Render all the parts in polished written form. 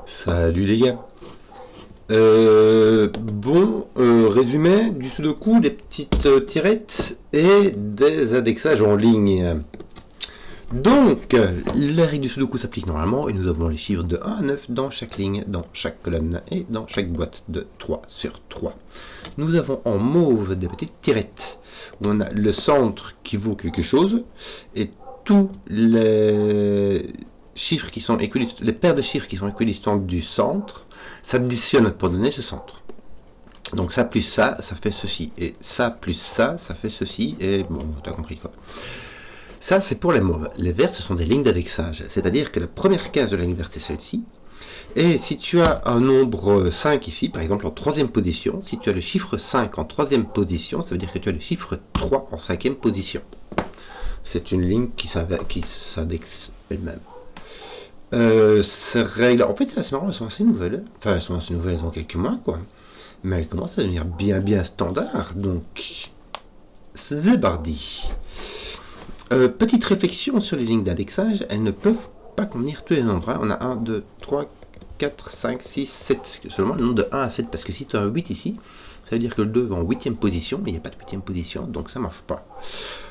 Salut les gars. Résumé du Sudoku, des petites tirettes et des indexages en ligne. Donc, la règle du Sudoku s'applique normalement et nous avons les chiffres de 1 à 9 dans chaque ligne, dans chaque colonne et dans chaque boîte de 3 sur 3. Nous avons en mauve des petites tirettes où on a le centre qui vaut quelque chose et tous les chiffres qui sont les paires de chiffres qui sont équidistantes du centre s'additionnent pour donner ce centre. Donc ça plus ça, ça fait ceci. Et ça plus ça, ça fait ceci. Et bon, t'as compris quoi. Ça, c'est pour les mauves. Les vertes, ce sont des lignes d'indexage. C'est-à-dire que la première case de la ligne verte est celle-ci. Et si tu as un nombre 5 ici, par exemple en troisième position, si tu as le chiffre 5 en troisième position, ça veut dire que tu as le chiffre 3 en cinquième position. C'est une ligne qui s'indexe elle-même. Ces règles, en fait, c'est marrant, elles sont assez nouvelles. Enfin, elles sont assez nouvelles, elles ont quelques mois, quoi. Mais elles commencent à devenir bien standard. Donc, c'est bardi. Petite réflexion sur les lignes d'indexage, elles ne peuvent pas contenir tous les nombres. Hein. On a 1, 2, 3, 4, 5, 6, 7. Seulement le nombre de 1 à 7, parce que si tu as un 8 ici, ça veut dire que le 2 va en 8ème position, mais il n'y a pas de 8ème position, donc ça marche pas.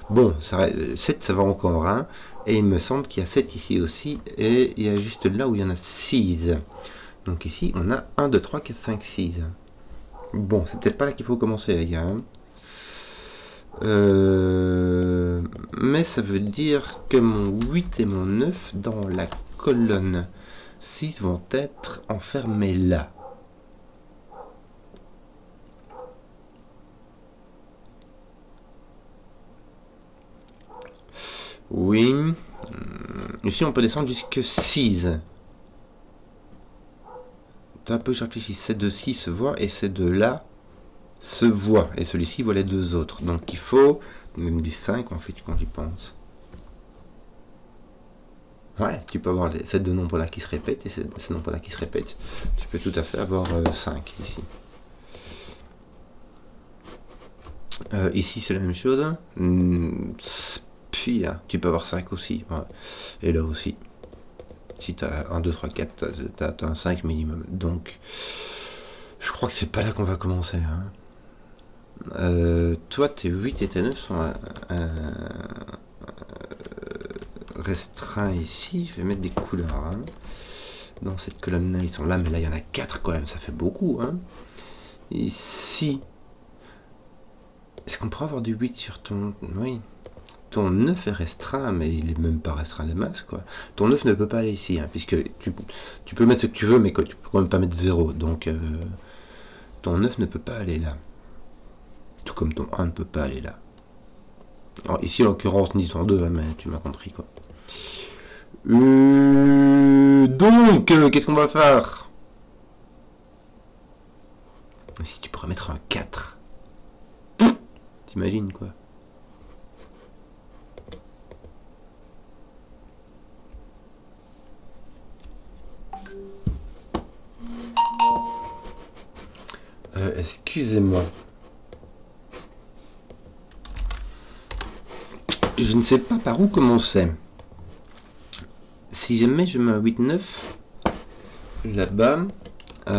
Bon, 7 ça va encore, hein. Et il me semble qu'il y a 7 ici aussi, et il y a juste là où il y en a 6. Donc ici, on a 1, 2, 3, 4, 5, 6. Bon, c'est peut-être pas là qu'il faut commencer, les gars. Mais ça veut dire que mon 8 et mon 9 dans la colonne 6 vont être enfermés là. Oui. Ici, on peut descendre jusque 6. Un peu, je réfléchis. C'est de 6 se voit et c'est de là se voit. Et celui-ci voit les deux autres. Donc, il faut, même du 5 en fait, quand j'y pense. Ouais, tu peux avoir ces deux nombres-là qui se répètent et ces nombres-là qui se répètent. Tu peux tout à fait avoir 5 ici. Ici, c'est la même chose. Puis, hein, tu peux avoir 5 aussi. Ouais. Et là aussi. Si tu as 1, 2, 3, 4, tu as un 5 minimum. Donc, je crois que c'est pas là qu'on va commencer. Hein. Toi, tes 8 et tes 9 sont restreints ici. Je vais mettre des couleurs. Hein. Dans cette colonne-là, ils sont là, mais là, il y en a 4 quand même. Ça fait beaucoup. Hein. Ici, est-ce qu'on pourrait avoir du 8 sur ton... Oui. Ton 9 est restreint, mais il est même pas restreint des masses, quoi. Ton 9 ne peut pas aller ici, hein, puisque tu peux mettre ce que tu veux, mais tu peux quand même pas mettre 0. Donc, ton 9 ne peut pas aller là. Tout comme ton 1 ne peut pas aller là. Alors, ici, en l'occurrence, ni ton 2, hein, mais tu m'as compris, quoi. Donc, qu'est-ce qu'on va faire? Si tu pourrais mettre un 4. T'imagines, quoi. Excusez-moi. Je ne sais pas par où commencer. Si jamais je mets un 8-9 là-bas, non,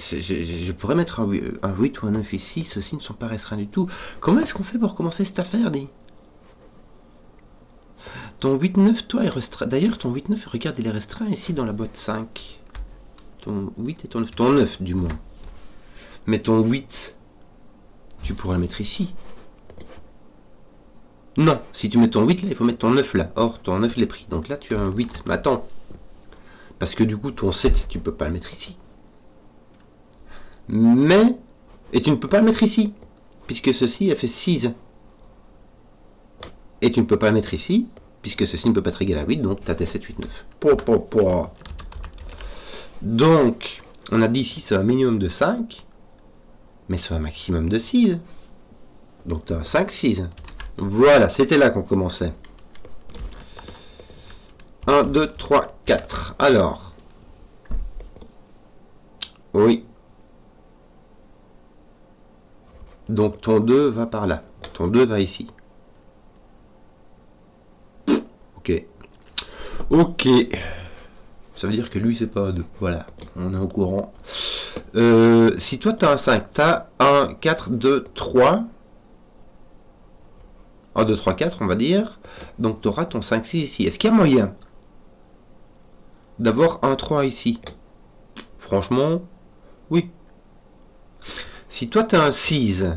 je pourrais mettre un 8 ou un 9 ici, ceux-ci ne sont pas restreints du tout. Comment est-ce qu'on fait pour commencer cette affaire, dis? Ton 8-9, toi, est restreint. D'ailleurs, ton 8-9, regarde, il est restreint ici dans la boîte 5. Ton 8 et ton 9. Ton 9, du moins. Mais ton 8, tu pourrais le mettre ici. Non, si tu mets ton 8 là, il faut mettre ton 9 là. Or, ton 9, il est pris. Donc là, tu as un 8. Mais attends. Parce que du coup, ton 7, tu peux pas le mettre ici. Mais... Et tu ne peux pas le mettre ici. Puisque ceci a fait 6. Et tu ne peux pas le mettre ici. Puisque ceci ne peut pas être égal à 8. Donc, tu as tes 7, 8, 9. Donc, on a dit ici, c'est un minimum de 5. Mais c'est un maximum de 6. Donc, tu as un 5, 6. Voilà, c'était là qu'on commençait. 1, 2, 3, 4. Alors. Oui. Donc ton 2 va par là. Ton 2 va ici. Ok. Ok. Ça veut dire que lui, c'est pas un 2. Voilà, on est au courant. Si toi, tu as un 5, tu as un 4, 2, 3. 1, 2, 3, 4, on va dire. Donc, tu auras ton 5, 6 ici. Est-ce qu'il y a moyen d'avoir un 3 ici? Franchement, oui. Si toi, tu as un 6, de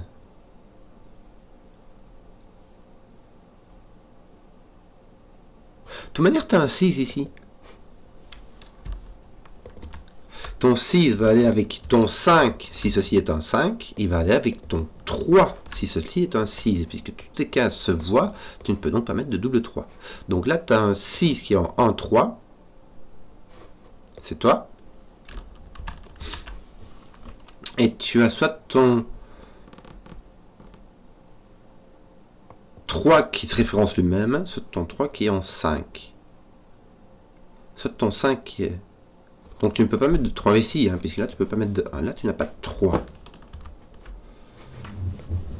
toute manière, tu as un 6 ici. Ton 6 va aller avec ton 5 si ceci est un 5. Il va aller avec ton 3 si ceci est un 6. Puisque toutes les cases se voient, tu ne peux donc pas mettre de double 3. Donc là, tu as un 6 qui est en 1, 3. C'est toi. Et tu as soit ton 3 qui se référence lui-même, soit ton 3 qui est en 5. Soit ton 5 qui est... Donc tu ne peux pas mettre de 3 ici, hein, puisque là tu peux pas mettre de 1. Là tu n'as pas de 3.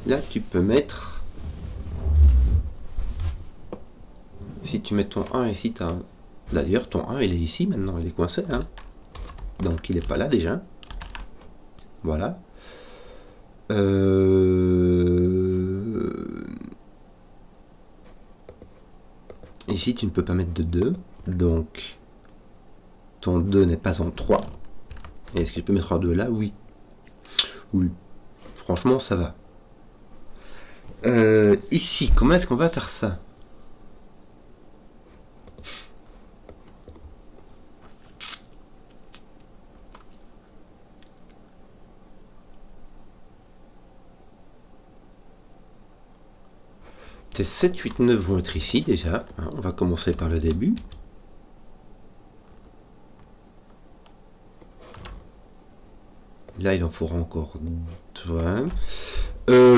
Là tu peux mettre... Si tu mets ton 1 ici, tu as... D'ailleurs ton 1 il est ici maintenant, il est coincé. Hein. Donc il n'est pas là déjà. Voilà. Ici tu ne peux pas mettre de 2. Donc ton 2 n'est pas en 3. Et est-ce que tu peux mettre un 2 là? Oui. Oui. Franchement, ça va. Ici, comment est-ce qu'on va faire ça? Tes 7, 8, 9 vont être ici déjà. Hein, on va commencer par le début. Là, il en faudra encore 2.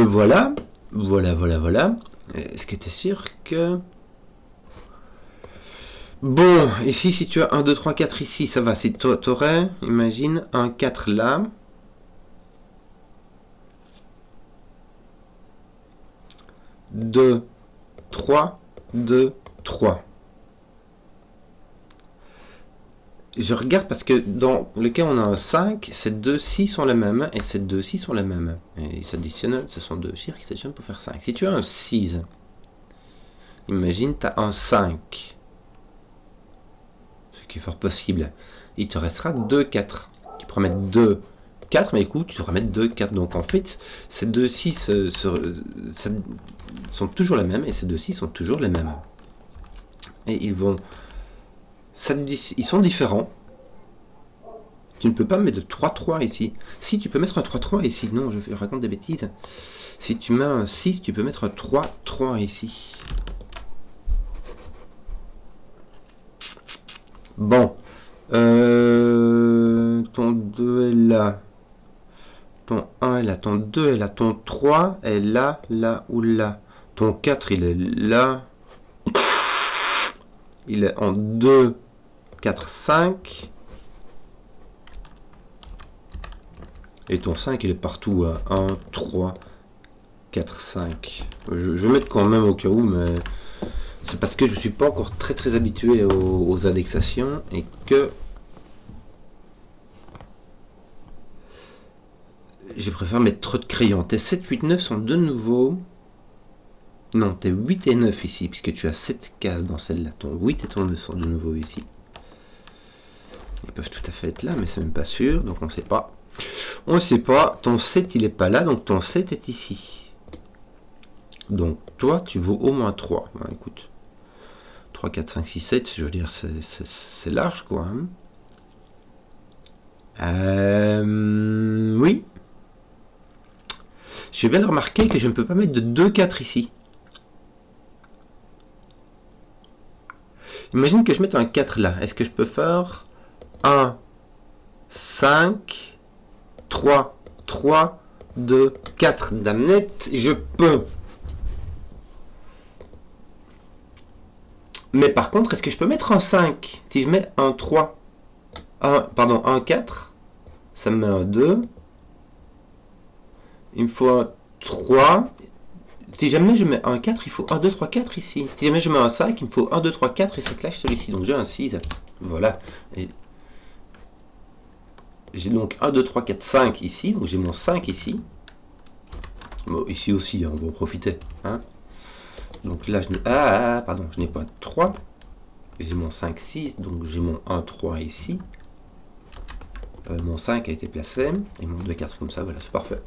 Voilà. Voilà. Est-ce que tu es sûr que... Bon, ici, si tu as 1, 2, 3, 4 ici, ça va. Si tu aurais, imagine, un 4 là. 2, 3, 2, 3. Je regarde parce que dans le cas où on a un 5, ces deux-ci sont les mêmes et ces deux-ci sont les mêmes. Et ils s'additionnent, ce sont deux chiffres qui s'additionnent pour faire 5. Si tu as un 6, imagine tu as un 5, ce qui est fort possible. Il te restera 2, 4. Tu pourras mettre 2, 4, mais écoute, tu pourras mettre 2, 4. Donc en fait, ces deux-ci sont toujours les mêmes et ces deux-ci sont toujours les mêmes. Et ils vont... Ils sont différents. Tu ne peux pas mettre de 3-3 ici. Si, tu peux mettre un 3-3 ici. Non, je raconte des bêtises. Si tu mets un 6, tu peux mettre un 3-3 ici. Bon. Ton 2 est là. Ton 1 est là. Ton 2 est là. Ton 3 est là, là ou là. Ton 4, il est là. Il est en 2, 4, 5. Et ton 5, il est partout à 1, 3, 4, 5. Je vais mettre quand même au cas où, mais c'est parce que je ne suis pas encore très habitué aux indexations et que je préfère mettre trop de crayons. Tes 7, 8, 9 sont de nouveau... Non, tes 8 et 9 ici, puisque tu as 7 cases dans celle-là. Ton 8 et ton 9 sont de nouveau ici. Ils peuvent tout à fait être là, mais c'est même pas sûr, donc on ne sait pas. On ne sait pas. Ton 7, il n'est pas là, donc ton 7 est ici. Donc, toi, tu vaux au moins 3. Ben, écoute, 3, 4, 5, 6, 7, je veux dire, c'est large, quoi. Hein. Oui. Je viens de remarquer que je ne peux pas mettre de 2, 4 ici. Imagine que je mette un 4 là. Est-ce que je peux faire 1, 5, 3, 3, 2, 4 damnette, je peux. Mais par contre, est-ce que je peux mettre un 5? Si je mets un 3, un 4, ça me met un 2. Il me faut un 3. Si jamais je mets un 4, il faut 1, 2, 3, 4 ici. Si jamais je mets un 5, il me faut 1, 2, 3, 4 et ça clash celui-ci. Donc j'ai un 6. Voilà. Et j'ai donc 1, 2, 3, 4, 5 ici. Donc j'ai mon 5 ici. Bon, ici aussi, hein, on va en profiter. Hein. Donc là, je n'ai... pardon, je n'ai pas 3. J'ai mon 5, 6. Donc j'ai mon 1, 3 ici. Mon 5 a été placé. Et mon 2, 4 comme ça. Voilà, c'est parfait.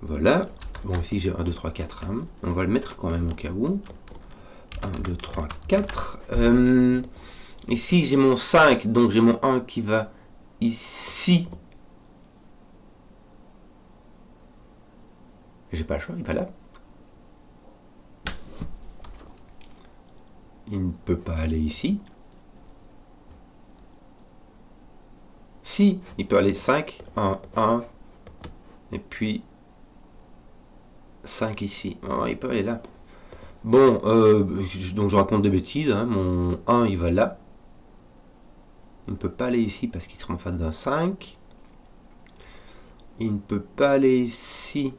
Voilà. Bon, ici j'ai 1, 2, 3, 4. Hein. On va le mettre quand même au cas où. 1, 2, 3, 4. Ici j'ai mon 5. Donc j'ai mon 1 qui va ici. J'ai pas le choix, il va là. Il ne peut pas aller ici. Si, il peut aller 5, 1, 1, et puis 5 ici. Oh, il peut aller là. Bon, donc je raconte des bêtises. Hein. Mon 1, il va là. Il ne peut pas aller ici parce qu'il sera en face d'un 5. Il ne peut pas aller ici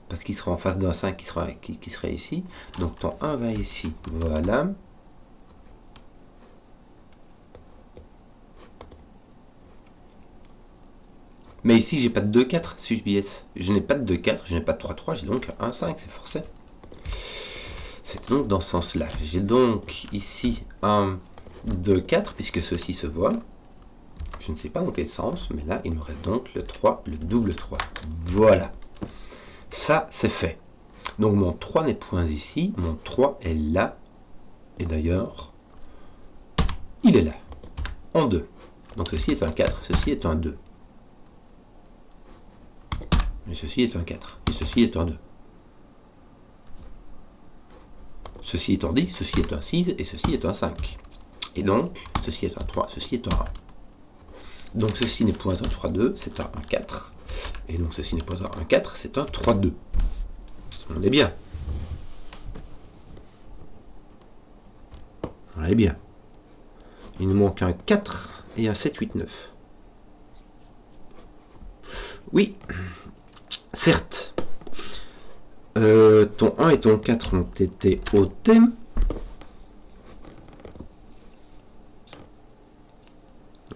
parce qu'il sera en face d'un 5 qui serait ici. Donc ton 1 va ici. Voilà. Mais ici, j'ai pas de 2, 4, suis-je biais. Je n'ai pas de 2, 4, je n'ai pas de 3, 3, j'ai donc 1, 5, c'est forcé. C'est donc dans ce sens-là. J'ai donc ici 1, 2, 4, puisque ceci se voit. Je ne sais pas dans quel sens, mais là, il me reste donc le 3, le double 3. Voilà. Ça, c'est fait. Donc mon 3 n'est point ici, mon 3 est là. Et d'ailleurs, il est là, en 2. Donc ceci est un 4, ceci est un 2. Et ceci est un 4, et ceci est un 2. Ceci est un 10, ceci est un 6, et ceci est un 5. Et donc, ceci est un 3, ceci est un 1. Donc ceci n'est point un 3, 2, c'est un 1, 4. Et donc ceci n'est pas un 1, 4, c'est un 3, 2. On est bien. On est bien. Il nous manque un 4 et un 7, 8, 9. Oui. Certes, ton 1 et ton 4 ont été ôtés.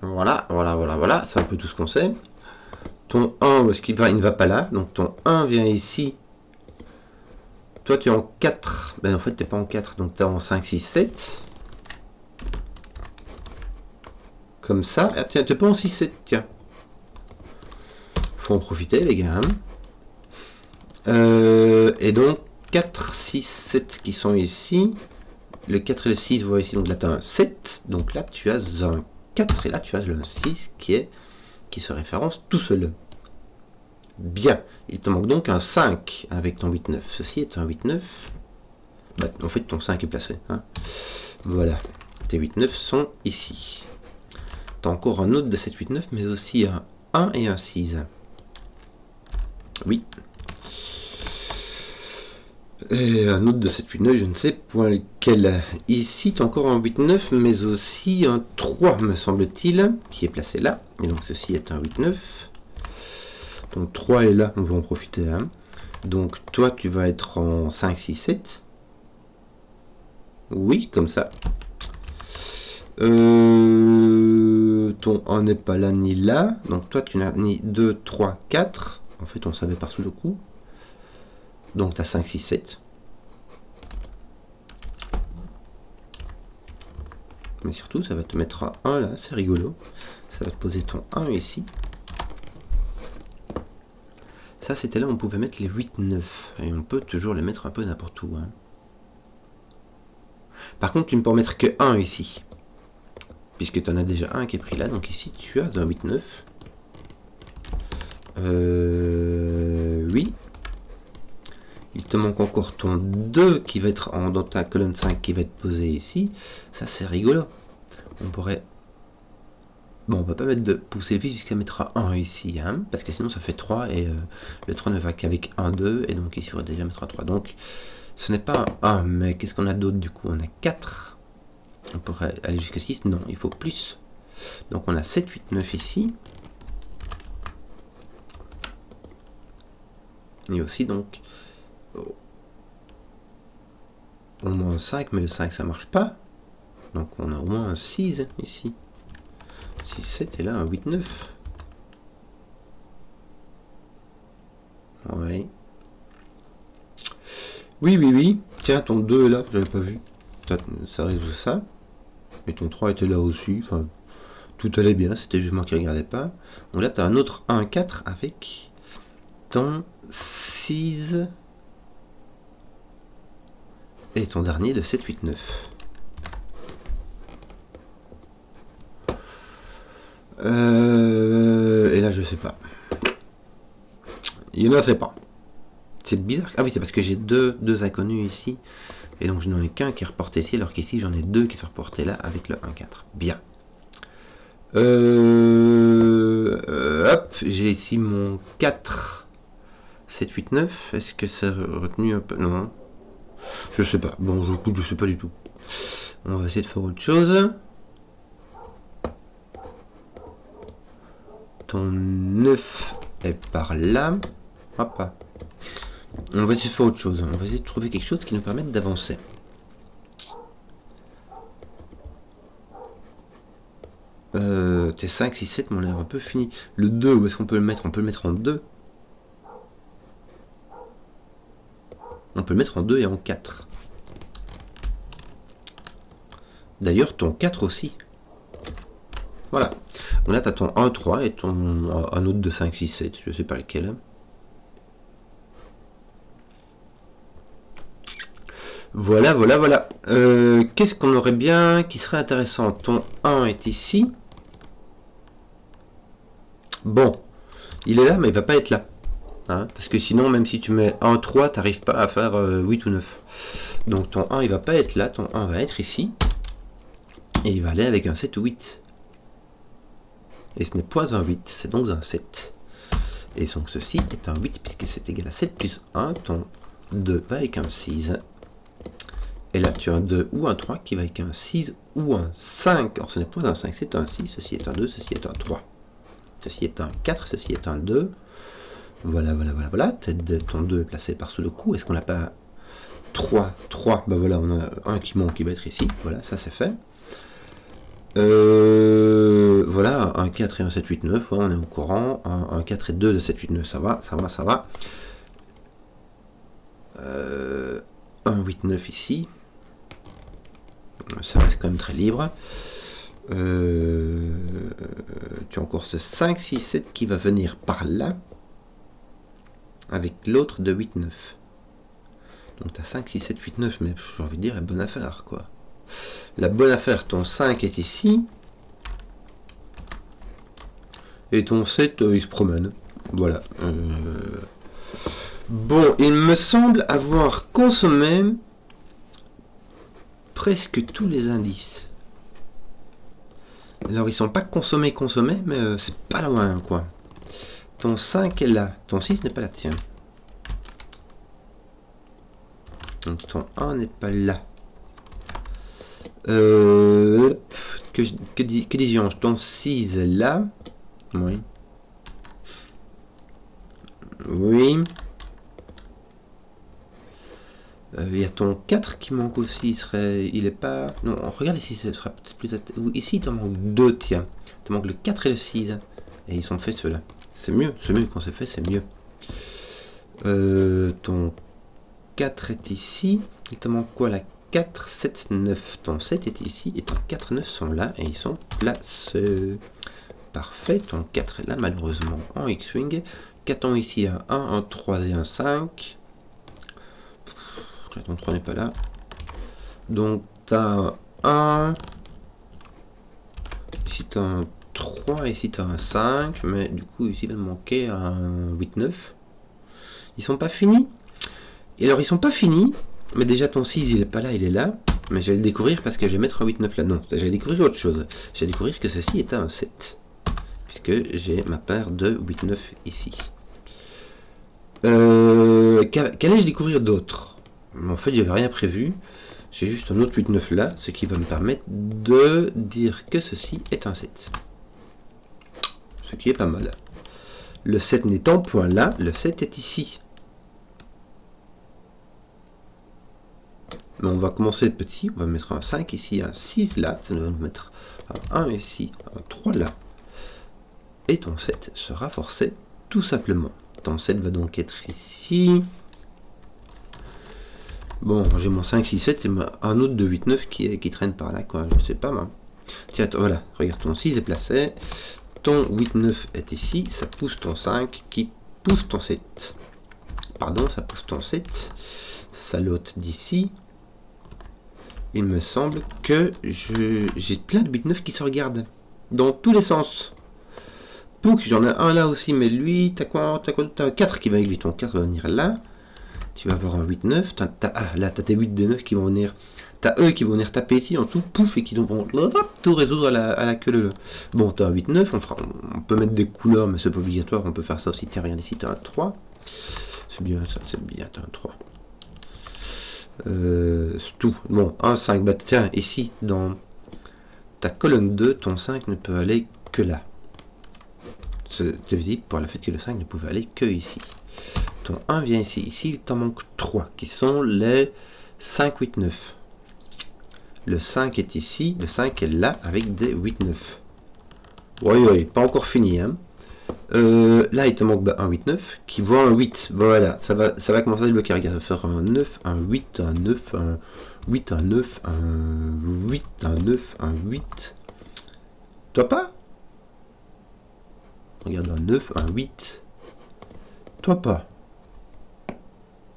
Voilà, c'est un peu tout ce qu'on sait. Ton 1, parce qu'il il ne va pas là, donc ton 1 vient ici. Toi, tu es en 4. Ben, en fait, tu n'es pas en 4, donc tu es en 5, 6, 7. Comme ça. Ah, tiens, tu n'es pas en 6, 7, tiens. Faut en profiter, les gars. Et donc, 4, 6, 7 qui sont ici. Le 4 et le 6 voient ici, donc là tu as un 7. Donc là tu as un 4 et là tu as le 6 qui se référence tout seul. Bien, il te manque donc un 5 avec ton 8, 9. Ceci est un 8, 9. Bah, en fait ton 5 est placé. Hein. Voilà, tes 8, 9 sont ici. Tu as encore un autre de 7, 8, 9, mais aussi un 1 et un 6. Oui. Et un autre de 7, 8, 9, je ne sais point lequel. Ici, tu as encore un 8, 9, mais aussi un 3, me semble-t-il, qui est placé là. Et donc, ceci est un 8, 9. Donc, 3 est là, on va en profiter. Hein. Donc, toi, tu vas être en 5, 6, 7. Oui, comme ça. Ton 1 n'est pas là ni là. Donc, toi, tu n'as ni 2, 3, 4. En fait, on savait par sous le coup. Donc tu as 5, 6, 7. Mais surtout, ça va te mettre un 1 là, c'est rigolo. Ça va te poser ton 1 ici. Ça, c'était là où on pouvait mettre les 8, 9. Et on peut toujours les mettre un peu n'importe où. Hein. Par contre, tu ne peux en mettre que 1 ici. Puisque tu en as déjà un qui est pris là. Donc ici, tu as un 8, 9. Oui. Il te manque encore ton 2 qui va être dans ta colonne 5 qui va être posé ici. Ça, c'est rigolo. On pourrait... Bon, on va pas mettre de pousser le vis jusqu'à mettre 1 ici. Hein, parce que sinon, ça fait 3. Et le 3 ne va qu'avec 1, 2. Et donc, ici, il faudrait déjà mettre un 3. Donc, ce n'est pas un 1. Mais qu'est-ce qu'on a d'autre du coup? On a 4. On pourrait aller jusqu'à 6. Non, il faut plus. Donc, on a 7, 8, 9 ici. Et aussi donc au moins un 5, mais le 5 ça marche pas. Donc on a au moins un 6 ici. 6, 7 et là un 8, 9. Ouais. Oui, oui, oui. Tiens, ton 2 est là, j'avais pas vu. Ça résout ça. Et ton 3 était là aussi. Enfin, tout allait bien, c'était juste moi qui regardais pas. Donc là, tu as un autre 1, 4 avec ton 6 et ton dernier de 7, 8, 9. Et là, je sais pas. Il ne sait pas. C'est bizarre. Ah oui, c'est parce que j'ai deux inconnus ici. Et donc, je n'en ai qu'un qui est reporté ici, alors qu'ici, j'en ai deux qui sont reportés là avec le 1, 4. Bien. Hop, j'ai ici mon 4, 7, 8, 9. Est-ce que ça retenu un peu? Non. Je sais pas. Bon, je sais pas du tout. On va essayer de faire autre chose. Ton 9 est par là. Hop. On va essayer de faire autre chose. On va essayer de trouver quelque chose qui nous permette d'avancer. Tes 5, 6, 7 m'ont l'air un peu fini. Le 2, où est-ce qu'on peut le mettre? On peut le mettre en 2. On peut le mettre en 2 et en 4. D'ailleurs, ton 4 aussi. Voilà. Donc là, tu as ton 1, 3 et ton un autre de 5, 6, 7. Je sais pas lequel. Voilà, voilà, voilà. Qu'est-ce qu'on aurait bien qui serait intéressant? Ton 1 est ici. Bon. Il est là, mais il va pas être là. Hein, parce que sinon, même si tu mets 1, 3, tu n'arrives pas à faire 8 ou 9. Donc ton 1, il va pas être là. Ton 1 va être ici. Et il va aller avec un 7 ou 8. Et ce n'est point un 8, c'est donc un 7. Et donc ceci est un 8, puisque c'est égal à 7 plus 1. Ton 2 va avec un 6. Et là, tu as un 2 ou un 3 qui va avec un 6 ou un 5. Or, ce n'est pas un 5, c'est un 6. Ceci est un 2, ceci est un 3. Ceci est un 4, ceci est un 2. Voilà, voilà, voilà, voilà. Ton 2 est placé par-sous le coup. Est-ce qu'on n'a pas 3, 3? Ben voilà, on a un qui manque qui va être ici. Voilà, ça c'est fait. Voilà, un 4 et un 7, 8, 9. Ouais, on est au courant. Un 4 et 2 de 7, 8, 9, ça va, ça va, ça va. Un 8, 9 ici. Ça reste quand même très libre. Tu as encore ce 5, 6, 7 qui va venir par là. Avec l'autre de 8, 9. Donc tu as 5, 6, 7, 8, 9. Mais j'ai envie de dire la bonne affaire, quoi. La bonne affaire, ton 5 est ici. Et ton 7, il se promène. Voilà. Bon, il me semble avoir consommé presque tous les indices. Alors, ils sont pas consommés, mais c'est pas loin, quoi. Ton 5 est là. Ton 6 n'est pas là, tiens. Donc, ton 1 n'est pas là. Que disons-je? Ton 6 est là. Oui. Oui. Il y a ton 4 qui manque aussi. Il est pas... Non, regarde ici, ce sera peut-être plus... Ici, il t'en manque 2, tiens. Il te manque le 4 et le 6. Et ils sont faits ceux-là. C'est mieux quand c'est fait, c'est mieux. Ton 4 est ici. Il te manque quoi, la 4, 7, 9. Ton 7 est ici et ton 4, 9 sont là et ils sont placés. Parfait, ton 4 est là malheureusement en X-Wing. Qu'a-t-on ici? Un 1, un 3 et un 5. Ton 3 n'est pas là. Donc tu as un 1. Ici tu as un 3, ici tu as un 5. Mais du coup ici il va me manquer un 8, 9. Ils sont pas finis. Et alors ils sont pas finis. Mais déjà ton 6 il est pas là, il est là. Mais je vais le découvrir parce que je vais mettre un 8, 9 là. Non, je vais découvrir autre chose. Je vais découvrir que ceci est un 7. Puisque j'ai ma paire de 8, 9 ici. Qu'allais-je découvrir d'autre? En fait, j'avais rien prévu. J'ai juste un autre 8, 9 là, ce qui va me permettre de dire que ceci est un 7. Ce qui est pas mal. Le 7 n'étant point là, le 7 est ici. Mais on va commencer le petit, on va mettre un 5 ici, un 6 là, ça va nous mettre un 1 ici, un 3 là. Et ton 7 sera forcé tout simplement. Ton 7 va donc être ici. Bon, j'ai mon 5, 6, 7 et un autre de 8, 9 qui traîne par là, quoi. Je sais pas, moi. Tiens, voilà, regarde, ton 6 est placé. Ton 8, 9 est ici. Ça pousse ton 5 qui pousse ton 7. Pardon, ça pousse ton 7. Ça l'ôte d'ici. Il me semble que j'ai plein de 8, 9 qui se regardent. Dans tous les sens. Pouc, j'en ai un là aussi, mais lui, t'as quoi? T'as un 4 qui va avec lui. Ton 4 va venir là. Tu vas avoir un 8, 9. Là, t'as tes 8 des 9 qui vont venir. T'as eux qui vont venir taper ici en tout, pouf, et qui vont tout résoudre à la queue leu. Bon, t'as un 8, 9. On peut mettre des couleurs, mais c'est pas obligatoire. On peut faire ça aussi. Tiens, regarde ici, t'as un 3. C'est bien ça, c'est bien, t'as un 3. C'est tout. Bon, un 5. Bah, tiens, ici, dans ta colonne 2, ton 5 ne peut aller que là. C'est visible pour le fait que le 5 ne pouvait aller que ici. Ton 1 vient ici. Ici, il t'en manque 3, qui sont les 5, 8, 9. Le 5 est ici. Le 5 est là, avec des 8, 9. Oui, pas encore fini. Hein. Là, il te manque un 8, 9, qui voit un 8. Voilà, ça va commencer à débloquer. Regarde, ça va faire un 9, un 8, un 9, un 8, un 9, un 8, un 9, un 8. Toi pas? Regarde, un 9, un 8. Toi pas.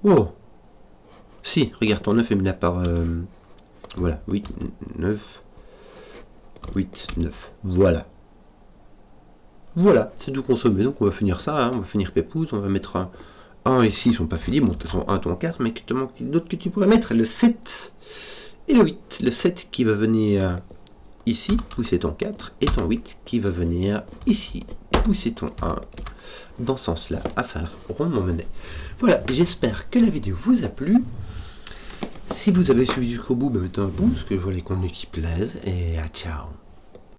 Oh. Si, regarde, ton 9 est mis là par... voilà, 8, 9. 8, 9. Voilà. Voilà, c'est tout consommé. Donc on va finir ça, hein. On va finir Pépouze. On va mettre un 1 ici, ils sont pas finis. Bon, de toute façon, 1, ton 4, mais il te manque d'autres que tu pourrais mettre. Le 7 et le 8. Le 7 qui va venir ici, pousser ton 4. Et ton 8 qui va venir ici, pousser ton 1. Dans ce sens-là, à faire rondement mené. Voilà, j'espère que la vidéo vous a plu. Si vous avez suivi jusqu'au bout, mettez un pouce, que je vois les contenus qui plaisent. Et à ciao.